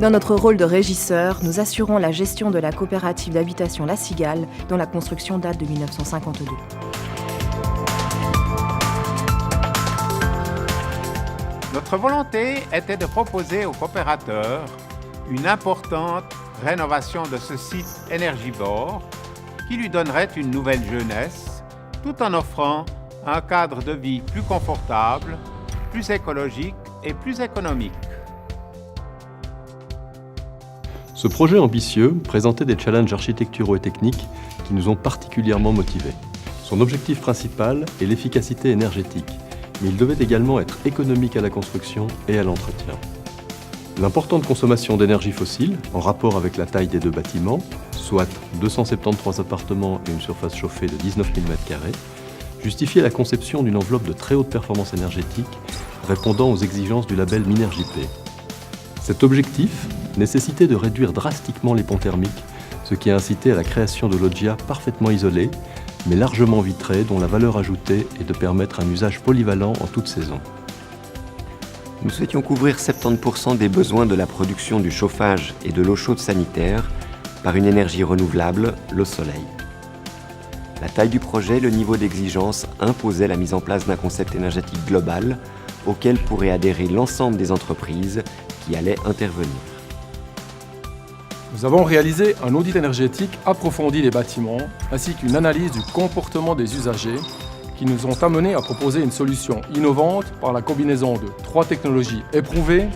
Dans notre rôle de régisseur, nous assurons la gestion de la coopérative d'habitation La Cigale, dont la construction date de 1952. Notre volonté était de proposer aux coopérateurs une importante rénovation de ce site énergivore qui lui donnerait une nouvelle jeunesse, tout en offrant un cadre de vie plus confortable, plus écologique et plus économique. Ce projet ambitieux présentait des challenges architecturaux et techniques qui nous ont particulièrement motivés. Son objectif principal est l'efficacité énergétique, mais il devait également être économique à la construction et à l'entretien. L'importante consommation d'énergie fossile, en rapport avec la taille des deux bâtiments, soit 273 appartements et une surface chauffée de 19 000 m², justifiait la conception d'une enveloppe de très haute performance énergétique répondant aux exigences du label MinerJP. Cet objectif nécessitait de réduire drastiquement les ponts thermiques, ce qui a incité à la création de loggias parfaitement isolés, mais largement vitrés, dont la valeur ajoutée est de permettre un usage polyvalent en toute saison. Nous souhaitions couvrir 70% des besoins de la production du chauffage et de l'eau chaude sanitaire par une énergie renouvelable, l'eau soleil. La taille du projet et le niveau d'exigence imposaient la mise en place d'un concept énergétique global auquel pourraient adhérer l'ensemble des entreprises qui allaient intervenir. Nous avons réalisé un audit énergétique approfondi des bâtiments ainsi qu'une analyse du comportement des usagers qui nous ont amenés à proposer une solution innovante par la combinaison de 3 technologies éprouvées: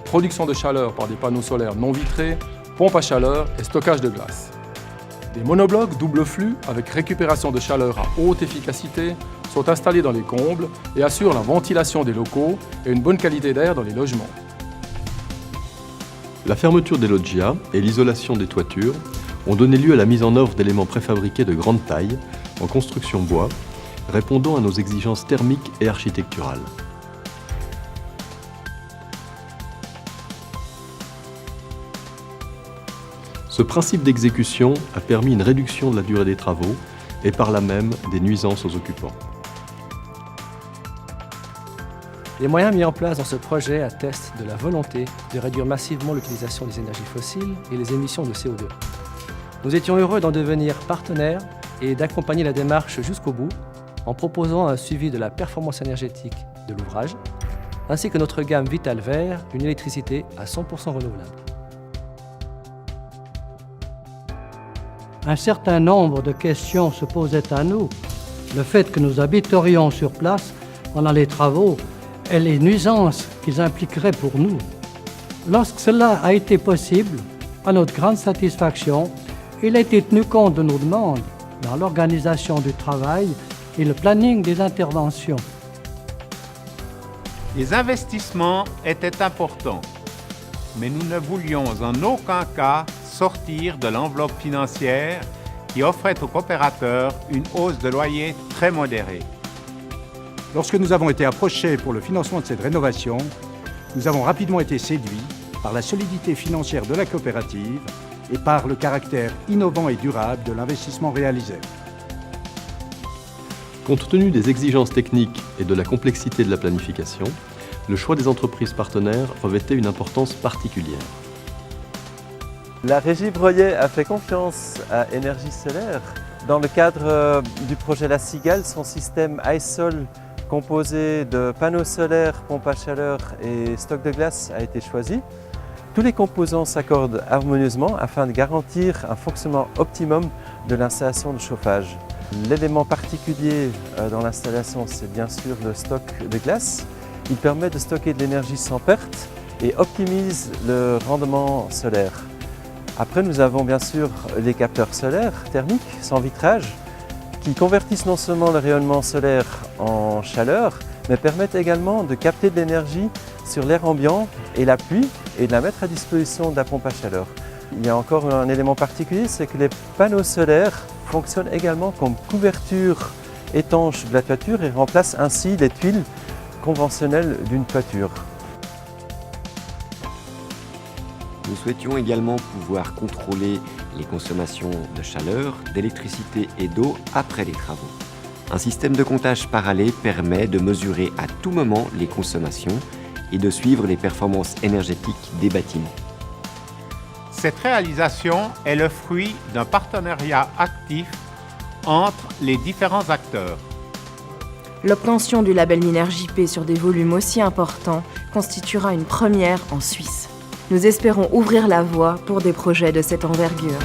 production de chaleur par des panneaux solaires non vitrés, pompe à chaleur et stockage de glace. Des monoblocs double flux avec récupération de chaleur à haute efficacité sont installés dans les combles et assurent la ventilation des locaux et une bonne qualité d'air dans les logements. La fermeture des loggias et l'isolation des toitures ont donné lieu à la mise en œuvre d'éléments préfabriqués de grande taille, en construction bois, répondant à nos exigences thermiques et architecturales. Ce principe d'exécution a permis une réduction de la durée des travaux et par là même des nuisances aux occupants. Les moyens mis en place dans ce projet attestent de la volonté de réduire massivement l'utilisation des énergies fossiles et les émissions de CO2. Nous étions heureux d'en devenir partenaires et d'accompagner la démarche jusqu'au bout en proposant un suivi de la performance énergétique de l'ouvrage, ainsi que notre gamme Vital Vert, une électricité à 100% renouvelable. Un certain nombre de questions se posaient à nous. Le fait que nous habiterions sur place pendant les travaux et les nuisances qu'ils impliqueraient pour nous. Lorsque cela a été possible, à notre grande satisfaction, il a été tenu compte de nos demandes dans l'organisation du travail et le planning des interventions. Les investissements étaient importants, mais nous ne voulions en aucun cas sortir de l'enveloppe financière qui offrait aux coopérateurs une hausse de loyer très modérée. Lorsque nous avons été approchés pour le financement de cette rénovation, nous avons rapidement été séduits par la solidité financière de la coopérative et par le caractère innovant et durable de l'investissement réalisé. Compte tenu des exigences techniques et de la complexité de la planification, le choix des entreprises partenaires revêtait une importance particulière. La Régie Breuillet a fait confiance à Énergie Solaire. Dans le cadre du projet La Cigale, son système iSol composé de panneaux solaires, pompe à chaleur et stock de glace a été choisi. Tous les composants s'accordent harmonieusement afin de garantir un fonctionnement optimum de l'installation de chauffage. L'élément particulier dans l'installation, c'est bien sûr le stock de glace. Il permet de stocker de l'énergie sans perte et optimise le rendement solaire. Après, nous avons bien sûr les capteurs solaires thermiques sans vitrage qui convertissent non seulement le rayonnement solaire en chaleur, mais permettent également de capter de l'énergie sur l'air ambiant et la pluie et de la mettre à disposition de la pompe à chaleur. Il y a encore un élément particulier, c'est que les panneaux solaires fonctionnent également comme couverture étanche de la toiture et remplacent ainsi les tuiles conventionnelles d'une toiture. Nous souhaitions également pouvoir contrôler les consommations de chaleur, d'électricité et d'eau après les travaux. Un système de comptage parallèle permet de mesurer à tout moment les consommations et de suivre les performances énergétiques des bâtiments. Cette réalisation est le fruit d'un partenariat actif entre les différents acteurs. L'obtention du label Minergie-P sur des volumes aussi importants constituera une première en Suisse. Nous espérons ouvrir la voie pour des projets de cette envergure.